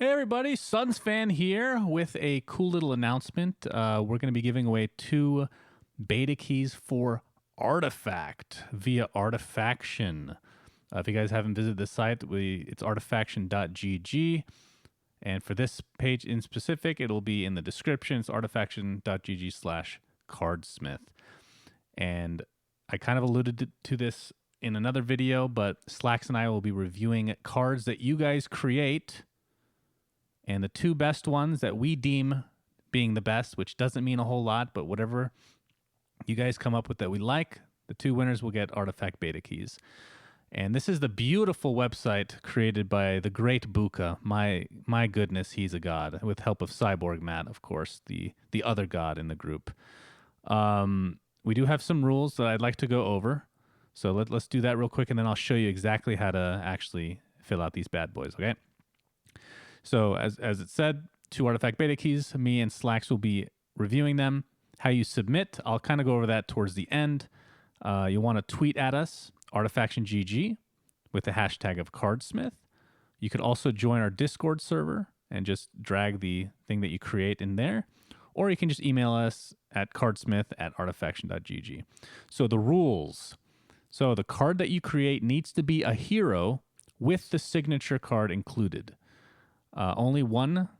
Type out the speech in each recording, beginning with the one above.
Hey everybody, Suns fan here with a cool little announcement. We're going to be giving away 2 beta keys for Artifact via Artifaction. If you guys haven't visited the site, it's artifaction.gg. And for this page in specific, it'll be in the description. It's artifaction.gg/cardsmith. And I kind of alluded to this in another video, but Slacks and I will be reviewing cards that you guys create. And the 2 best ones that we deem being the best, which doesn't mean a whole lot, but whatever you guys come up with that we like, the 2 winners will get Artifact beta keys. And this is the beautiful website created by the great Buka. My goodness, he's a god, with help of Cyborg Matt, of course, the other god in the group. We do have some rules that I'd like to go over. So let's do that real quick, and then I'll show you exactly how to actually fill out these bad boys, okay? So as it said, 2 Artifact beta keys. Me and Slacks will be reviewing them. How you submit, I'll kind of go over that towards the end. You'll want to tweet at us, ArtifactionGG, with the hashtag of Cardsmith. You could also join our Discord server and just drag the thing that you create in there. Or you can just email us at cardsmith@artifaction.gg. So the rules. So the card that you create needs to be a hero with the signature card included. Only one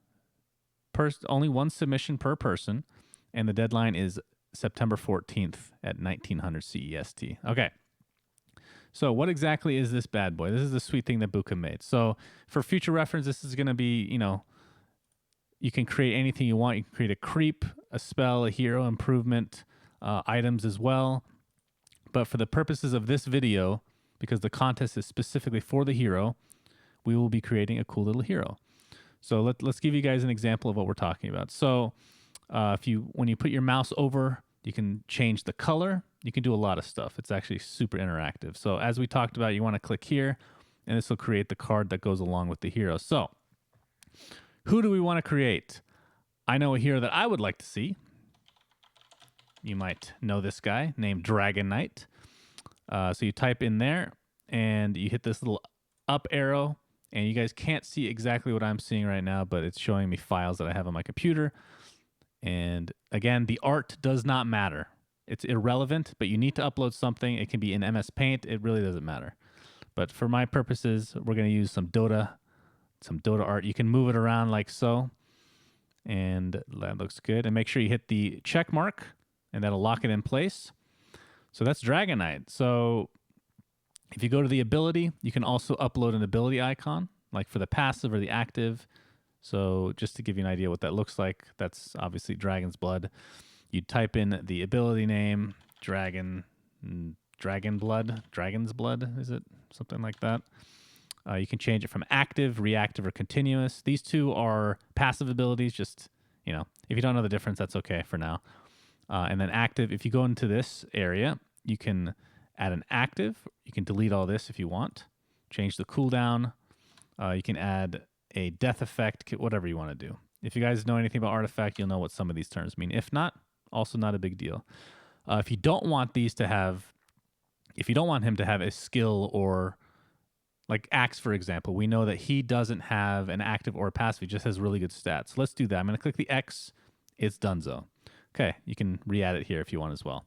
submission per person, and the deadline is September 14th at 1900 CEST. Okay. So what exactly is this bad boy? This is the sweet thing that Buka made. So for future reference, this is going to be, you can create anything you want. You can create a creep, a spell, a hero, improvement, items as well. But for the purposes of this video, because the contest is specifically for the hero, we will be creating a cool little hero. So let's give you guys an example of what we're talking about. So when you put your mouse over, you can change the color. You can do a lot of stuff. It's actually super interactive. So as we talked about, you want to click here, and this will create the card that goes along with the hero. So who do we want to create? I know a hero that I would like to see. You might know this guy named Dragon Knight. So you type in there, and you hit this little up arrow. And you guys can't see exactly what I'm seeing right now, but it's showing me files that I have on my computer. And again, the art does not matter. It's irrelevant, but you need to upload something. It can be in MS Paint. It really doesn't matter. But for my purposes, we're going to use some Dota art. You can move it around like so. And that looks good. And make sure you hit the check mark, and that'll lock it in place. So that's Dragon Knight. So if you go to the ability, you can also upload an ability icon, like for the passive or the active. So just to give you an idea what that looks like, that's obviously Dragon's Blood. You type in the ability name, Dragon's Blood, is it? Something like that. You can change it from active, reactive, or continuous. These 2 are passive abilities. Just, if you don't know the difference, that's okay for now. And then active, if you go into this area, you can add an active. You can delete all this if you want. Change the cooldown. You can add a death effect, whatever you want to do. If you guys know anything about Artifact, you'll know what some of these terms mean. If not, also not a big deal. If you don't want him to have a skill or like Axe, for example, we know that he doesn't have an active or a passive. He just has really good stats. So let's do that. I'm going to click the X. It's donezo. Okay, you can re-add it here if you want as well.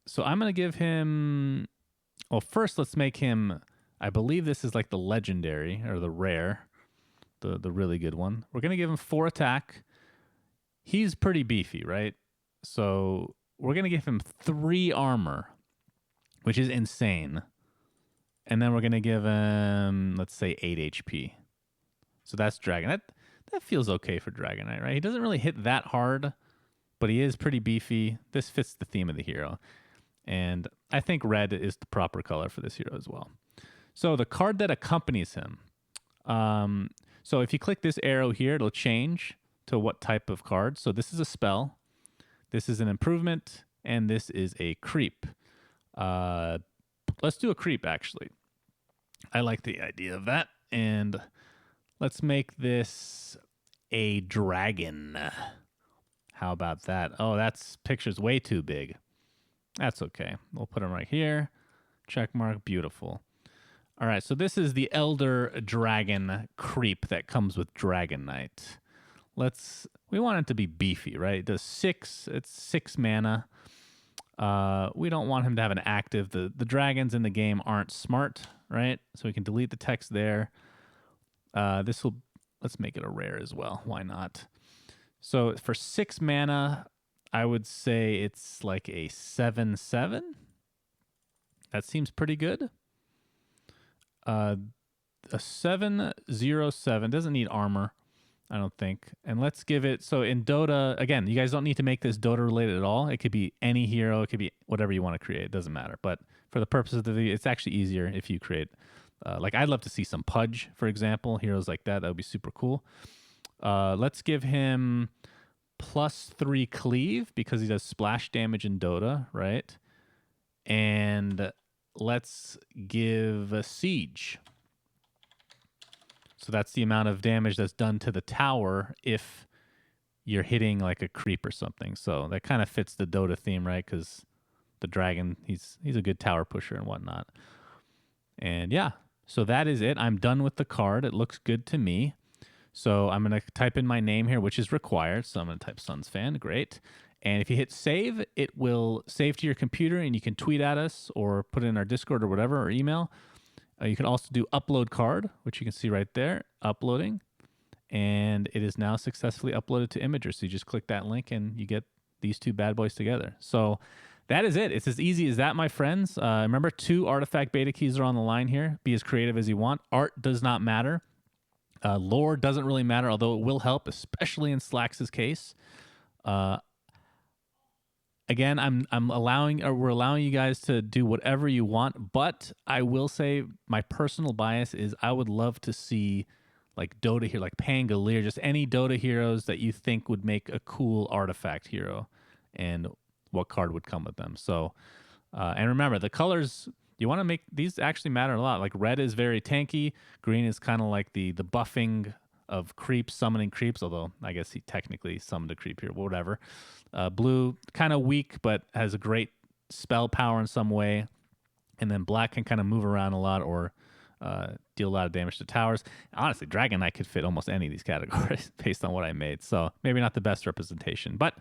So I'm going to give him, well, first let's make him, I believe this is like the legendary or the rare, the really good one. We're going to give him 4 attack. He's pretty beefy, right? So we're going to give him 3 armor, which is insane. And then we're going to give him, let's say, 8 HP. So that's Dragon. That feels okay for Dragon Knight, right? He doesn't really hit that hard, but he is pretty beefy. This fits the theme of the hero. And I think red is the proper color for this hero as well. So the card that accompanies him. So if you click this arrow here, it'll change to what type of card. So this is a spell. This is an improvement. And this is a creep. Let's do a creep, actually. I like the idea of that. And let's make this a dragon. How about that? Oh, that's picture's way too big. That's okay. We'll put them right here. Check mark. Beautiful. All right, so this is the Elder Dragon creep that comes with Dragon Knight. We want it to be beefy, right? It does 6, it's 6 mana. We don't want him to have an active. The dragons in the game aren't smart, right? So we can delete the text there. Let's make it a rare as well. Why not? So for 6 mana, I would say it's like a 7/7. That seems pretty good. A 7/0/7 doesn't need armor, I don't think. And let's give it, so in Dota, again, you guys don't need to make this Dota related at all. It could be any hero, it could be whatever you want to create. It doesn't matter. But for the purpose of the video, it's actually easier if you create, like I'd love to see some Pudge, for example, heroes like that. That would be super cool. Let's give him +3 cleave because he does splash damage in Dota, right? And let's give a siege. So that's the amount of damage that's done to the tower if you're hitting like a creep or something. So that kind of fits the Dota theme, right? Because the dragon, he's a good tower pusher and whatnot. And yeah, so that is it. I'm done with the card. It looks good to me. So I'm going to type in my name here, which is required. So I'm going to type Suns Fan. Great. And if you hit save, it will save to your computer and you can tweet at us or put it in our Discord or whatever, or email. You can also do upload card, which you can see right there, uploading. And it is now successfully uploaded to Imager. So you just click that link and you get these 2 bad boys together. So that is it. It's as easy as that, my friends. Remember, 2 artifact beta keys are on the line here. Be as creative as you want. Art does not matter. Lore doesn't really matter, although it will help, especially in Slax's case. Again, we're allowing you guys to do whatever you want, but I will say my personal bias is I would love to see like Dota here, like Pangolier, just any Dota heroes that you think would make a cool artifact hero, and what card would come with them. So, and remember, the colors, you want to make these actually matter a lot. Like red is very tanky, green is kind of like the buffing of creeps, summoning creeps, although I guess he technically summoned a creep here, whatever. Blue, kind of weak, but has a great spell power in some way. And then black can kind of move around a lot or deal a lot of damage to towers. Honestly, Dragon Knight could fit almost any of these categories based on what I made. So maybe not the best representation. But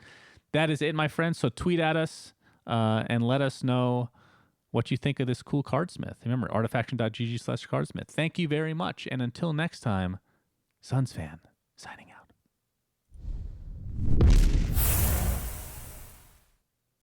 that is it, my friends. So tweet at us and let us know what you think of this cool Cardsmith. Remember, artifaction.gg/Cardsmith. Thank you very much. And until next time, Suns Fan, signing out.